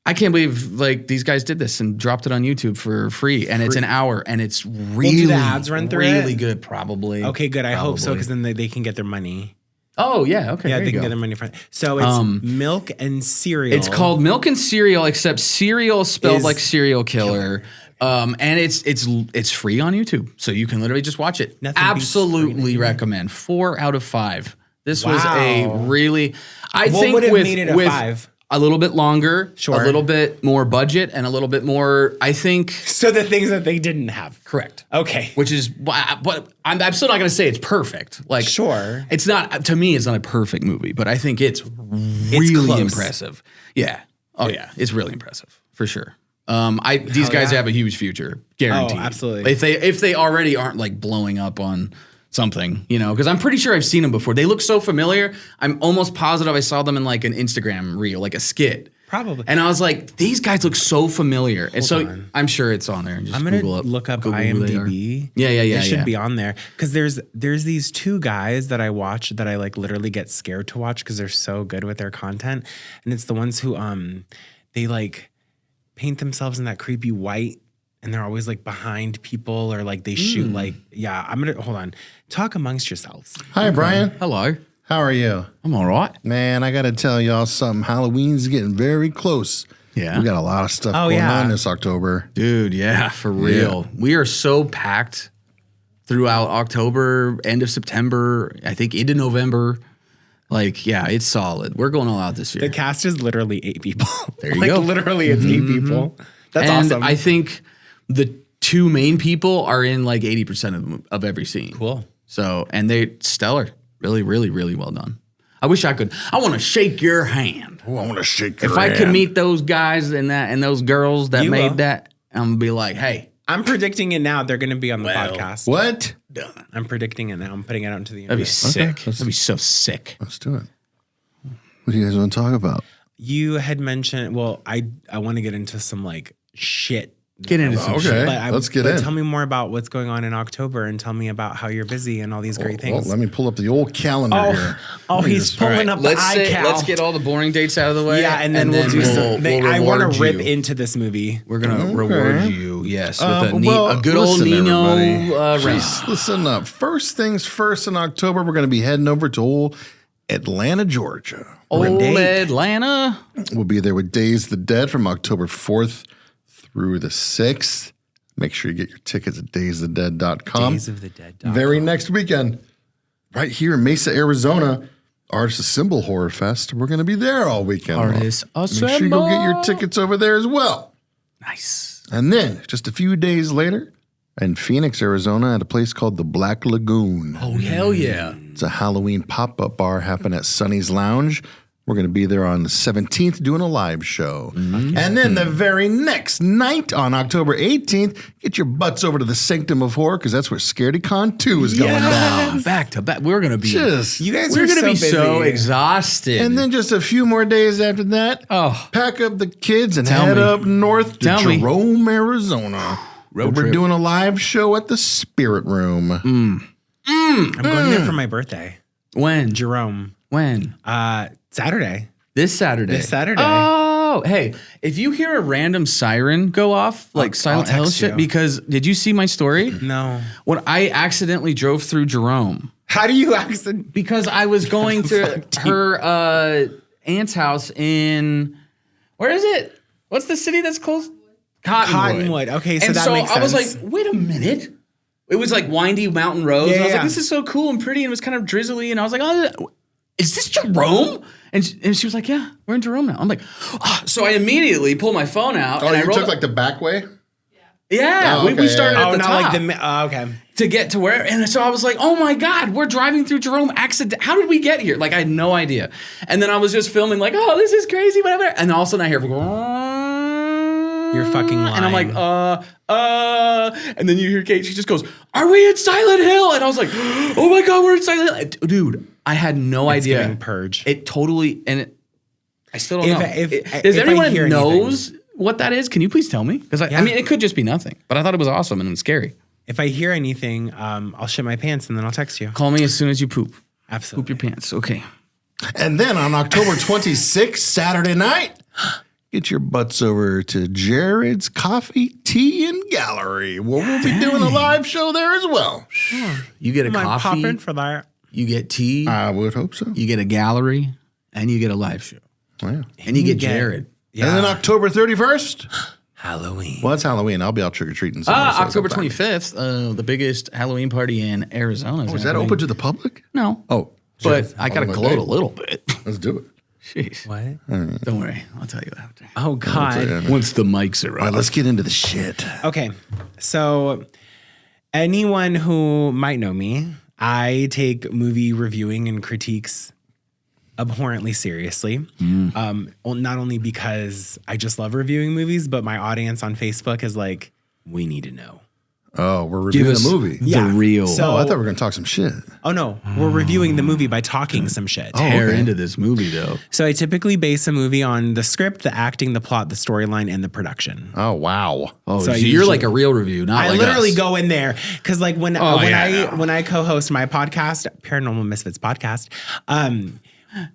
I can't believe like these guys did this and dropped it on YouTube for free, and it's an hour, and it's really, do the ads run through really it? good. Probably. Okay, good. I hope so, because then they can get their money. Oh yeah. Okay. Yeah, there they you can go. get their money from it. So it's milk and cereal. It's called Milk and Cereal, except cereal spelled like serial killer. And it's free on YouTube, so you can literally just watch it. Nothing beats Absolutely free. recommend. 4 out of 5. This was Wow. a really. I What think would have with made it a 5? a little bit longer, Sure. a little bit more budget, and a little bit more. I think So the things that they didn't have. correct. Okay. Which is what I'm still not going to say it's perfect. Like, Sure. it's not, to me, it's not a perfect movie, but I think it's really close. impressive. Yeah. Oh yeah, it's really impressive for sure. These guys have a huge future, guaranteed. Oh, absolutely. If they already aren't like blowing up on something, you know, because I'm pretty sure I've seen them before. They look so familiar. I'm almost positive I saw them in like an Instagram reel, like a skit. Probably. And I was like, these guys look so familiar. And so on. I'm sure it's on there. Just I'm gonna Google look up Google who they are. IMDb. Yeah. It should be on there because there's these two guys that I watch that I like literally get scared to watch because they're so good with their content, and it's the ones who they like paint themselves in that creepy white, and they're always like behind people or like they shoot like I'm gonna hold on. Talk amongst yourselves. Hi, Brian. Hello. How are you? I'm all right. Man, I got to tell y'all something. Halloween's getting very close. Yeah. We got a lot of stuff going yeah. on this October. Dude, yeah, for real. We are so packed throughout October, end of September, I think into November. Like, yeah, it's solid. We're going all out this year. The cast is literally 8 people. There you like, go. Literally, it's 8 people. That's and awesome. I think the 2 main people are in like 80% of every scene. Cool. So, and they stellar. Really, really, really well done. I wish I could. I want to shake your hand. Oh, I want to shake your If I hand. could meet those guys and those girls that You made will. that, I'm gonna be like, hey, I'm predicting it now. They're going to be on the podcast. What? done. I'm predicting it now. I'm putting it out into the That'd be universe. sick. That'd be so sick. Let's do it. What do you guys want to talk about? You had mentioned, well, I want to get into some like shit. Get into some Okay. shit. Let's get in. Tell me more about what's going on in October and tell me about how you're busy and all these great Well, things. let me pull up the old calendar here. He's pulling up the iCal. Let's get all the boring dates out of the way. Yeah, and then we'll do some. I want reward to rip you. into this movie. We're gonna reward you, yes, with Well, a good old listen, Nino everybody. round. Just listen up. First things first, in October, we're going to be heading over to old Atlanta, Georgia. Old date. Atlanta. We'll be there with Days of the Dead from October 4th through the 6th. Make sure you get your tickets at daysofthedead.com. Days of the Dead. Very next weekend, right here in Mesa, Arizona, Artists Assemble Horror Fest. We're going to be there all weekend. Artists Make sure you go get your tickets over there as well. Nice. And then, just a few days later, in Phoenix, Arizona, at a place called the Black Lagoon. Oh hell yeah. It's a Halloween pop-up bar happening at Sunny's Lounge. We're going to be there on the 17th doing a live show. And then the very next night on October 18th, get your butts over to the Sanctum of Horror because that's where Scaredycon 2 is going down. Back to back. We're gonna be. Just, You guys we're are gonna so be busy. so exhausted. and then just a few more days after that, Oh. pack up the kids and Tell head me. up north to Tell me. Jerome, Arizona. Where Road we're trip. doing a live show at the Spirit Room. I'm going there for my birthday. when? Jerome. When? Saturday. This Saturday. This Saturday. Oh, hey! If you hear a random siren go off, like Silent I'll Hill text shit, you. because did you see my story? No. When I accidentally drove through Jerome How do you accident? because I was going to her aunt's house in where is it? What's the city that's close? Cottonwood. Okay, so and that so makes I was sense. like, wait a minute. It was like windy mountain roads. Yeah, and I was yeah. like, this is so cool and pretty. And it was kind of drizzly. And I was like, oh, is this Jerome? And she was like, yeah, we're in Jerome now. I'm like, oh. So I immediately pulled my phone out. Oh, and I you rolled took like the back way? yeah, Oh, we okay, started yeah. at the not top like the. Okay. to get to where. And so I was like, oh my God, we're driving through Jerome. How did we get here? Like, I had no idea. And then I was just filming like, oh, this is crazy, whatever. And all of a sudden I hear, You're fucking lying. and I'm like, and then you hear Kate, she just goes, are we in Silent Hill? And I was like, oh my God, we're in Silent Hill. Dude, I had no It's idea. giving Purge. It totally, I still don't If- know. if- Does if I anyone hear knows what that is? Can you please tell me? Because I Yeah. mean, it could just be nothing, but I thought it was awesome and scary. If I hear anything, I'll shit my pants and then I'll text you. Call me as soon as you poop. Absolutely. Poop your pants. Okay. And then on October 26th, Saturday night, get your butts over to Jared's Coffee, Tea, and Gallery, where we'll be doing a live show there as well. You get a Might pop coffee, in for that. you get tea, I would hope so. you get a gallery, and you get a live show. Yeah. And you get Jared. Yeah. And then October 31st, Halloween. well, it's Halloween. I'll be out trick-or-treating. October 25th, the biggest Halloween party in Arizona. Oh, is that open to the public? No. Oh, But shit. I got to I'll gloat go a little bit. Let's do it. Jeez. What? Don't worry. I'll tell you after. Oh, God. Once the mics are All right, on. let's get into the shit. Okay. So, anyone who might know me, I take movie reviewing and critiques abhorrently seriously. Not only because I just love reviewing movies, but my audience on Facebook is like, we need to know. Oh, we're Give reviewing us the movie. Yeah. the real. So- Oh, I thought we were going to talk some shit. Oh no, we're reviewing the movie by talking some shit. Tear okay. into this movie though. So I typically base a movie on the script, the acting, the plot, the storyline, and the production. Oh, wow. Oh, So so I you're usually- like a real review, not I like literally us. go in there because like when yeah. I co-host my podcast, Paranormal Misfits podcast,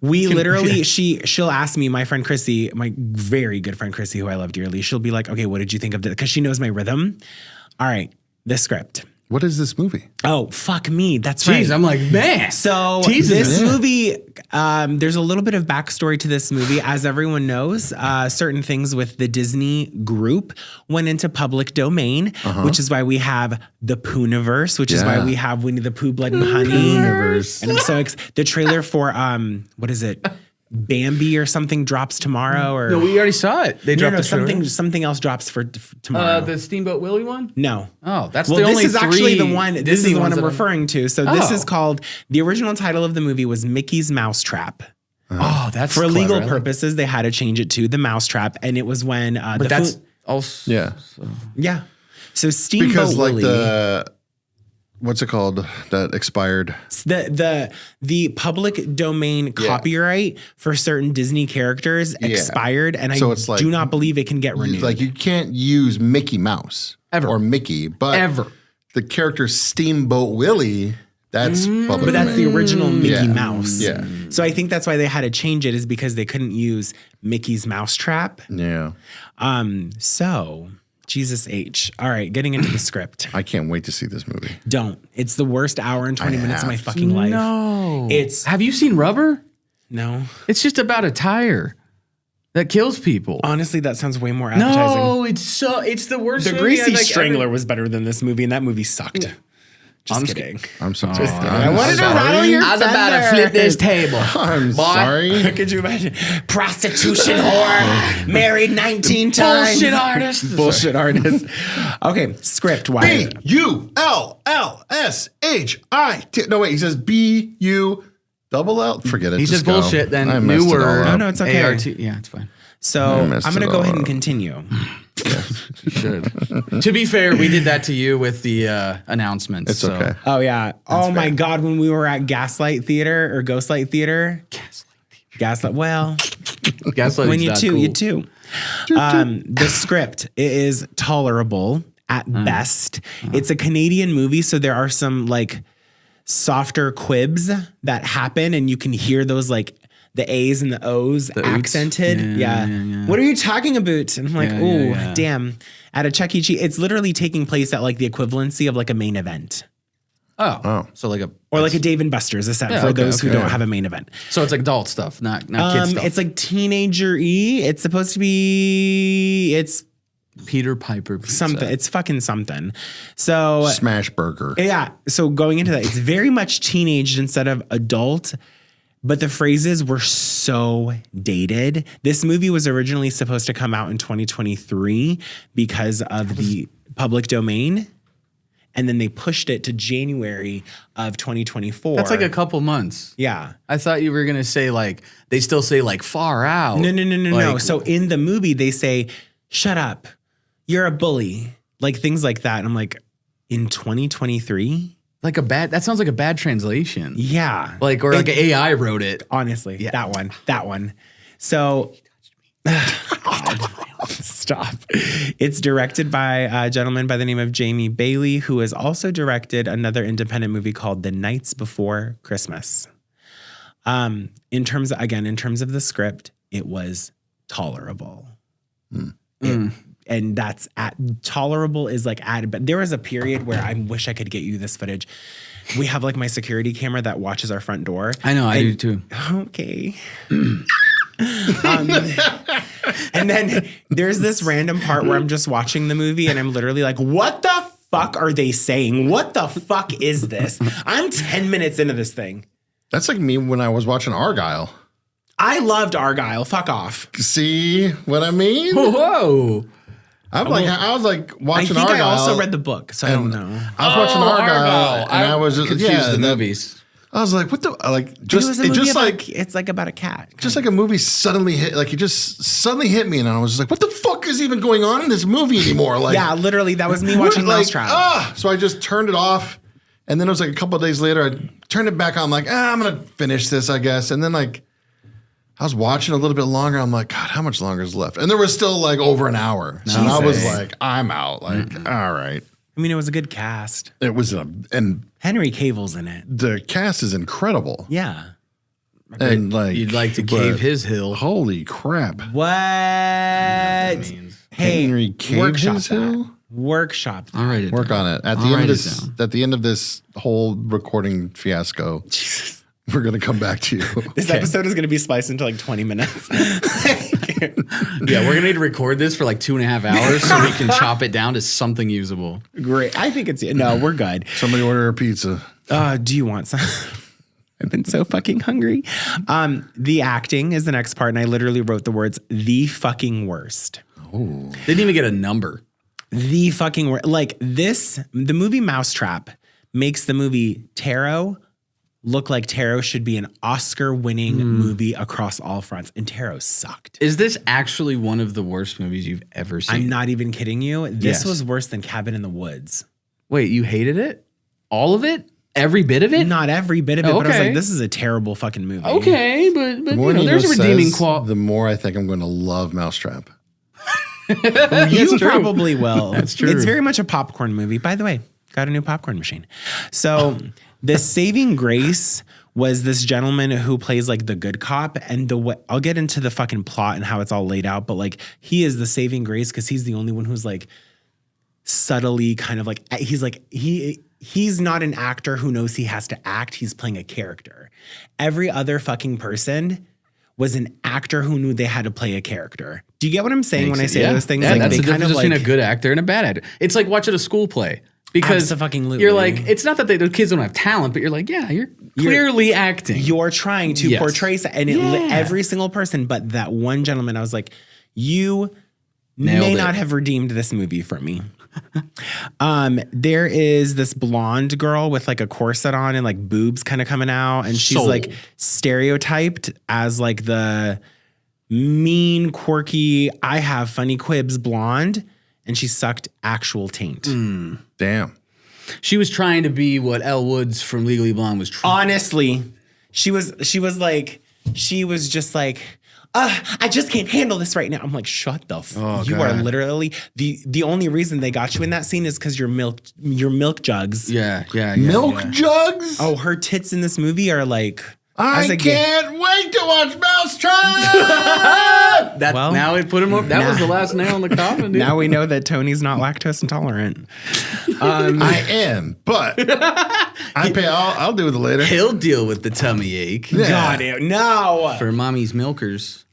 we literally she'll ask me, my friend Chrissy, my very good friend Chrissy, who I love dearly, she'll be like, okay, what did you think of this? Because she knows my rhythm. All right, the script. What is this movie? Oh, fuck me. That's right. Jeez, I'm like, man. So Teasing this it. movie, there's a little bit of backstory to this movie. As everyone knows, certain things with the Disney group went into public domain, which is why we have the Pooniverse, which is why Yeah. we have Winnie the Pooh, Blood and Honey. Pooniverse. And I'm so the trailer for what is it? Bambi or something drops tomorrow, or No, we already saw it. They dropped the trailer. something else drops for tomorrow. The Steamboat Willie one. No. Oh, that's Well, the this only is actually three the one. This Disney is the one ones I'm that referring to. So this Oh. is called, the original title of the movie was Mickey's Mousetrap. Oh, that's For clever. legal I like- purposes, they had to change it to the Mousetrap, and it was when But that's also Yeah. yeah. So Steamboat Because like Willie, what's it called? That expired. the public domain copyright for certain Disney characters expired, and So I it's like- do not believe it can get renewed. Like you can't use Mickey Mouse Ever. or Mickey, but Ever. the character Steamboat Willie, that's public but that's the domain. original Mickey Yeah. Mouse. Yeah. So I think that's why they had to change it, is because they couldn't use Mickey's Mousetrap. Yeah. So Jesus H. All right, getting into the script. I can't wait to see this movie. Don't. It's the worst hour and 20 minutes of my fucking life. No. It's Have you seen Rubber? no. It's just about a tire that kills people. Honestly, that sounds way more appetizing. No, it's the worst. The movie Greasy I've, like, Strangler ever- was better than this movie, and that movie sucked. Just I'm kidding. I'm sorry. I wanted to rattle your I was about to flip this table. I'm sorry. Could you imagine? Prostitution whore, married 19 times. Bullshit artist. Bullshit artist. Okay, script. Why? BULLSHIT. No, wait. He says BU double L. Forget it. He says Just go. bullshit, then I new messed it all word. up. No, it's okay. ART. Yeah, it's fine. So messed I'm going to it go all ahead and up. continue. To be fair, we did that to you with the announcements. It's okay. Oh, yeah. Oh, my God. When we were at Gaslight Theater or Ghostlight Theater. Gaslight. Well, Gaslighting's when you not too, cool. you too. The script is tolerable at best. It's a Canadian movie, so there are some like softer quibs that happen, and you can hear those like the A's and the O's accented. Yeah. What are you talking about? And I'm like, Yeah, ooh, yeah. damn. At a Chuck E. Cheese, it's literally taking place at like the equivalency of like a main event. Oh, so like a Or like a Dave and Buster's, except Yeah, for okay, those who okay. don't have a main event. so it's like adult stuff, not kid stuff. It's like teenager-y. It's supposed to be, it's Peter Piper pizza. something. It's fucking something. So Smash Burger. yeah. So going into that, it's very much teenaged instead of adult. But the phrases were so dated. This movie was originally supposed to come out in 2023 because of the public domain. And then they pushed it to January of 2024. That's like a couple months. Yeah. I thought you were gonna say like they still say like far out. No. Like, So in the movie, they say, shut up. You're a bully. Like things like that. And I'm like, in 2023? like that sounds like a bad translation. Yeah. Like or like AI wrote it. Honestly, that one. So, God, stop. It's directed by a gentleman by the name of Jamie Bailey, who has also directed another independent movie called The Nights Before Christmas. In terms of the script, it was tolerable. And that's tolerable is like added, but there was a period where I wish I could get you this footage. We have like my security camera that watches our front door. I know, I do too. Okay. And then there's this random part where I'm just watching the movie and I'm literally like, what the fuck are they saying? What the fuck is this? I'm 10 minutes into this thing. That's like me when I was watching Argyle. I loved Argyle. Fuck off. See what I mean? Whoa. I was like I watching think Argyle. I also read the book, so I don't know. I was watching Argyle, and I was just confused the movies. I was like, what the like? It Just was a it movie just about- like it's like about a cat. just like a movie suddenly hit. Like it just suddenly hit me, and I was just like, what the fuck is even going on in this movie anymore? Like Yeah, literally, that was me watching like, Mousetrap. So I just turned it off, and then it was like a couple of days later, I turned it back on. I'm like, I'm gonna finish this, I guess. And then like I was watching a little bit longer. I'm like, God, how much longer is left? And there was still like over an hour, and I was like, I'm out. Like, all right. I mean, it was a good cast. It was and Henry Cavill's in it. the cast is incredible. Yeah. And like You'd like to but cave his hill. Holy crap! What? Hey, Henry Cavill's workshop that. Hill? Workshop. All right. Work on it. At the I'll end write of it this, down. at the end of this whole recording fiasco, we're gonna come back to you. This episode is going to be spliced into like 20 minutes. Yeah, we're gonna need to record this for like 2.5 hours so we can chop it down to something usable. Great. I think it's no. We're good. Somebody order a pizza. Do you want some? I've been so fucking hungry. The acting is the next part, and I literally wrote the words "the fucking worst." Didn't even get a number. The fucking worst. Like this, the movie Mousetrap makes the movie Tarot look like Tarot should be an Oscar-winning movie across all fronts, and Tarot sucked. Is this actually one of the worst movies you've ever seen? I'm not even kidding you. This Yes. was worse than Cabin in the Woods. Wait, you hated it? All of it? Every bit of it? Not every bit of it, but I was Okay. like, this is a terrible fucking movie. Okay, but The more you know, there's a Nino redeeming says, quality. the more I think I'm going to love Mousetrap. You probably will. That's true. It's very much a popcorn movie. By the way, got a new popcorn machine. So the saving grace was this gentleman who plays like the good cop, and the way I'll get into the fucking plot and how it's all laid out, but like he is the saving grace because he's the only one who's like subtly kind of like he's not an actor who knows he has to act. He's playing a character. Every other fucking person was an actor who knew they had to play a character. Do you get what I'm saying when I say those things? Yeah, like that's they the kind difference of like between a good actor and a bad actor. It's like watching a school play. Because Abso-fucking-lutely. you're like, it's not that the kids don't have talent, but you're like, yeah, you're clearly acting. you're trying to Yes. portray and every single person, but that one gentleman, I was like, you Nailed may it. not have redeemed this movie for me. There is this blonde girl with like a corset on and like boobs kind of coming out, and she's Sold. like stereotyped as like the mean, quirky, I have funny quibs blonde, and she sucked actual taint. Damn. She was trying to be what Elle Woods from Legally Blonde was trying. Honestly, she was just like, I just can't handle this right now. I'm like, shut the fuck. You are God. literally the only reason they got you in that scene is because your milk jugs. Yeah. Milk jugs? Oh, her tits in this movie are like I as a gay- can't wait to watch Mousetrap! That, Well, now we put him up. That was the last nail in the coffin, dude. Now we know that Tony's not lactose intolerant. I am, but I pay. I'll deal with it later. He'll deal with the tummy ache. Yeah. God, no. For mommy's milkers.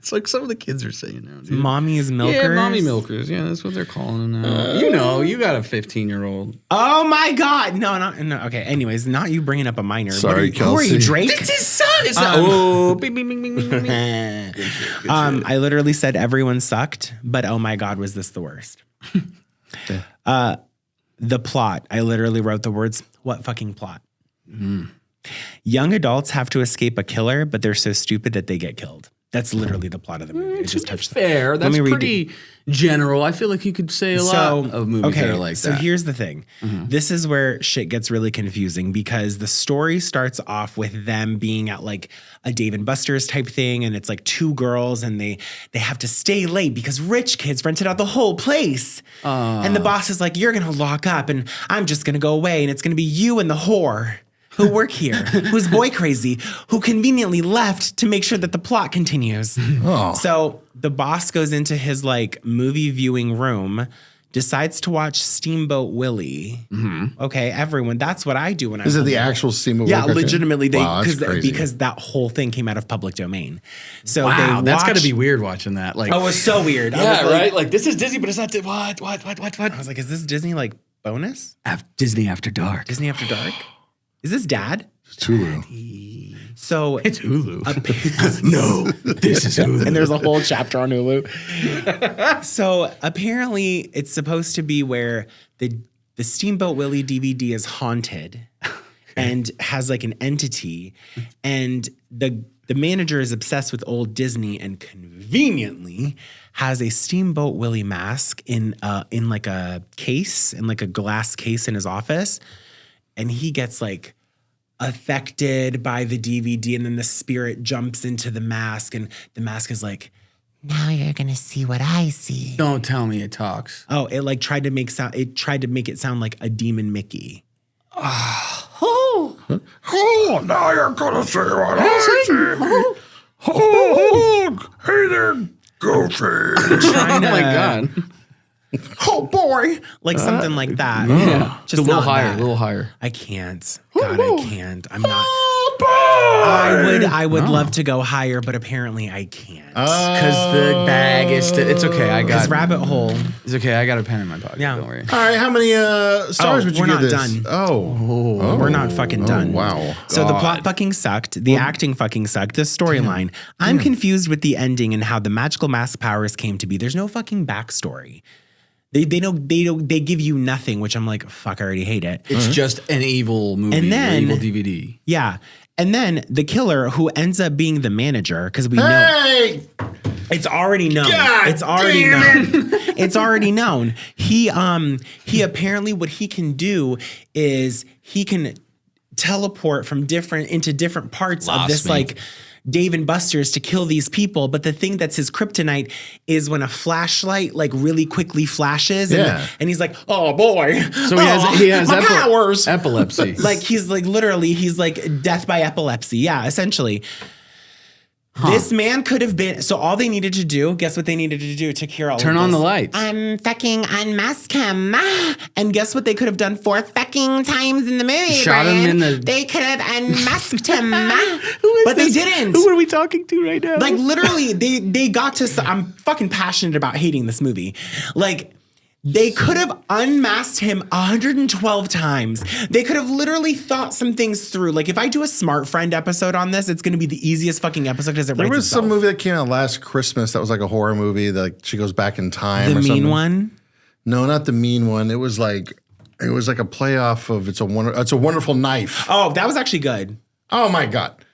It's like some of the kids are saying now, dude. Mommy's milkers. Yeah, mommy milkers. Yeah, that's what they're calling them now. You know, you got a 15-year-old. Oh my God. No. Okay. Anyways, not you bringing up a minor. Sorry, Who are you, Kelsey. Drake? It's his son. It's oh, bing, bing, bing, bing, bing, bing. Good shit. I literally said everyone sucked, but oh my God, was this the worst? The plot. I literally wrote the words, what fucking plot? Young adults have to escape a killer, but they're so stupid that they get killed. That's literally the plot of the movie. It just touched Fair. Let That's me read pretty general. I feel like you could say a lot of movies that are like so that. here's the thing. This is where shit gets really confusing because the story starts off with them being at like a Dave & Buster's type thing, and it's like two girls, and they have to stay late because rich kids rented out the whole place. And the boss is like, you're gonna lock up, and I'm just gonna go away, and it's gonna be you and the whore who work here, who's boy crazy, who conveniently left to make sure that the plot continues. So the boss goes into his like movie viewing room, decides to watch Steamboat Willie. Okay, everyone, that's what I do when Is I'm it the actual Steamboat yeah, Willie cartoon? legitimately, Wow, that's crazy. because that whole thing came out of public domain. So Wow, they that's got to watched- be weird watching that. Like, Oh, it was so weird. I yeah, was like, right? Like, this is Disney, but it's not. What? I was like, is this Disney like bonus? Disney After Dark. Disney After Dark? Is this Dad? It's Hulu. So It's Hulu. No, this is Hulu. and there's a whole chapter on Hulu. So apparently it's supposed to be where the the Steamboat Willie DVD is haunted and has like an entity, and the manager is obsessed with old Disney and conveniently has a Steamboat Willie mask in like a case, in like a glass case in his office, and he gets like affected by the DVD, and then the spirit jumps into the mask, and the mask is like, now you're gonna see what I see. Don't tell me it talks. Oh, it like tried to make it sound like a demon Mickey. Oh, now you're gonna see what I see. Hey there, Goofy. Oh my God. Oh boy, like something like that. Yeah. Just a little not higher, that. a little higher. I can't. God, I can't. I'm not. I would love to go higher, but apparently I can't. Because the bag is it's okay. I got This rabbit hole. It's okay. I got a pen in my pocket. Yeah. Don't worry. All right, how many stars would you we're give not this? done. Oh, We're not fucking done. Wow. So the plot fucking sucked. The acting fucking sucked. The storyline. I'm confused with the ending and how the magical mask powers came to be. There's no fucking backstory. They give you nothing, which I'm like, fuck, I already hate it. It's just an evil movie, And then- evil DVD. Yeah. And then the killer who ends up being the manager, because we know Hey! it's already known. God It's already damn known. It's already known. He apparently what he can do is he can teleport into different parts of Lost this me. like Dave and Buster's to kill these people. But the thing that's his kryptonite is when a flashlight like really quickly flashes and he's like, oh boy. So he has my powers. epilepsy. Like he's like death by epilepsy. Yeah, essentially. This man could have been. So all they needed to do, guess what they needed to do to cure all Turn of on this? the lights. Fucking unmask him. And guess what they could have done 4 fucking times in the movie, Shot him Brian? in the- They could have unmasked him. But they didn't. Who are we talking to right now? Like literally, they got to. I'm fucking passionate about hating this movie. Like they could have unmasked him 112 times. They could have literally thought some things through. Like if I do a Smart Friend episode on this, it's going to be the easiest fucking episode because it There writes was itself. some movie that came out last Christmas that was like a horror movie that like, she goes back in time. The or mean something. one. No, not the mean one. It was like a playoff of It's a Wonderful Knife. Oh, that was actually good. Oh my God.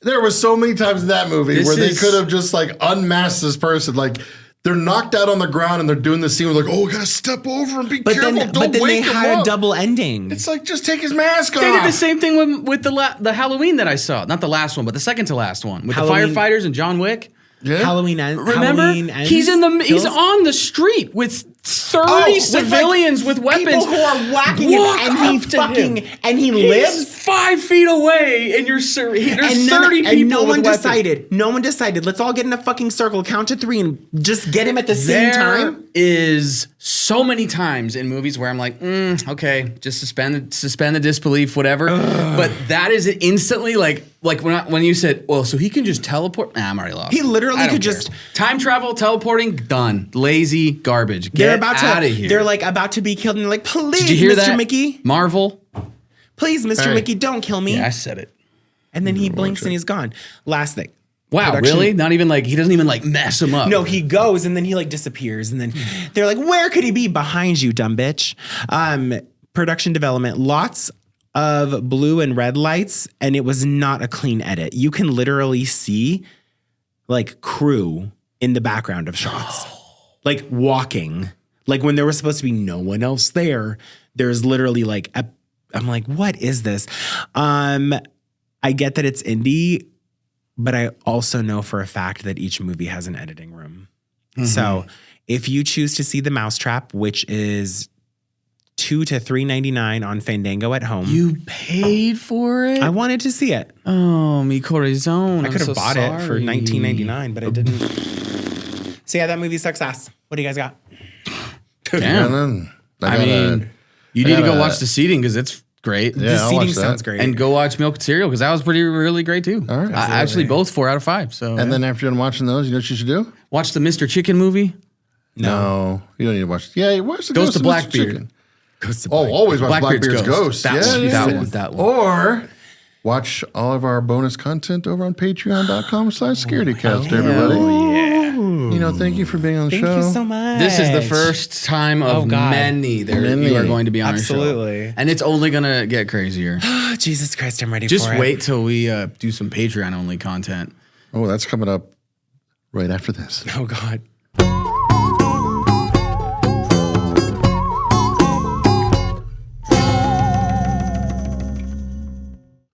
There was so many times in that movie where they could have just like unmasked this person. Like they're knocked out on the ground and they're doing the scene with like, oh, we gotta step over and be careful. Don't But then they wake him had up. a double ending. It's like, just take his mask off. They did the same thing with the Halloween that I saw. Not the last one, but the second to last one with Halloween- the firefighters and John Wick. Yeah. Halloween ends. Remember? Halloween ends, He's kills- on the street with 30 Oh, with, civilians with weapons. People who are whacking him, Walk and he up to fucking him. and he He's lives. 5 feet away, and there's 30 people. And no with one weapons. decided. No one decided. Let's all get in a fucking circle, count to 3, and just get him at the same time. There is so many times in movies where I'm like, okay, just suspend the disbelief, whatever. But that is instantly like when you said, well, so he can just teleport. Nah, I'm already lost. He literally I don't could care. just- time travel, teleporting, done. Lazy garbage. They're Get about out to. of here. They're like about to be killed, and they're like, please, Did you hear Mr. that, Mickey, Marvel? please, Mr. Hey. Mickey, don't kill me. Yeah, I said it. And then he blinks and he's gone. Last thing. Wow, Production- really? Not even like he doesn't even like mess him up. No, he goes and then he like disappears. And then they're like, where could he be? Behind you, dumb bitch. Production development, lots of blue and red lights, and it was not a clean edit. You can literally see like crew in the background of shots. Like walking. Like when there was supposed to be no one else there, there's literally like I'm like, what is this? I get that it's indie, but I also know for a fact that each movie has an editing room. Mm-hmm. So if you choose to see The Mousetrap, which is $2 to $3.99 on Fandango at home, You paid for it? I wanted to see it. Oh, mi corazón. I could have bought it for $19.99, but I didn't. So yeah, that movie sucks ass. What do you guys got? Damn. And then I mean, you need to go watch The Seating because it's great. Yeah, The I'll seating watch that. sounds great. And go watch Milk and Cereal because that was really great too. All right. Actually, both 4 out of 5. So And then after you're done watching those, you know what you should do? watch the Mr. Chicken movie. No, you don't need to watch. Yeah, you watch the Ghost of Mr. Blackbeard. Chicken. Goes to Oh, always watch Blackbeard's Ghost. That Yeah, one. yeah. That one. Or watch all of our bonus content over on patreon.com/scaredycast, everybody. Oh yeah. You Gino, thank you for being on the show. Thank you so much. This is the first time of many that you are going to be on our show. Absolutely. And it's only going to get crazier. Oh, Jesus Christ, I'm ready Just for it. wait till we do some Patreon-only content. Oh, that's coming up right after this. Oh, God.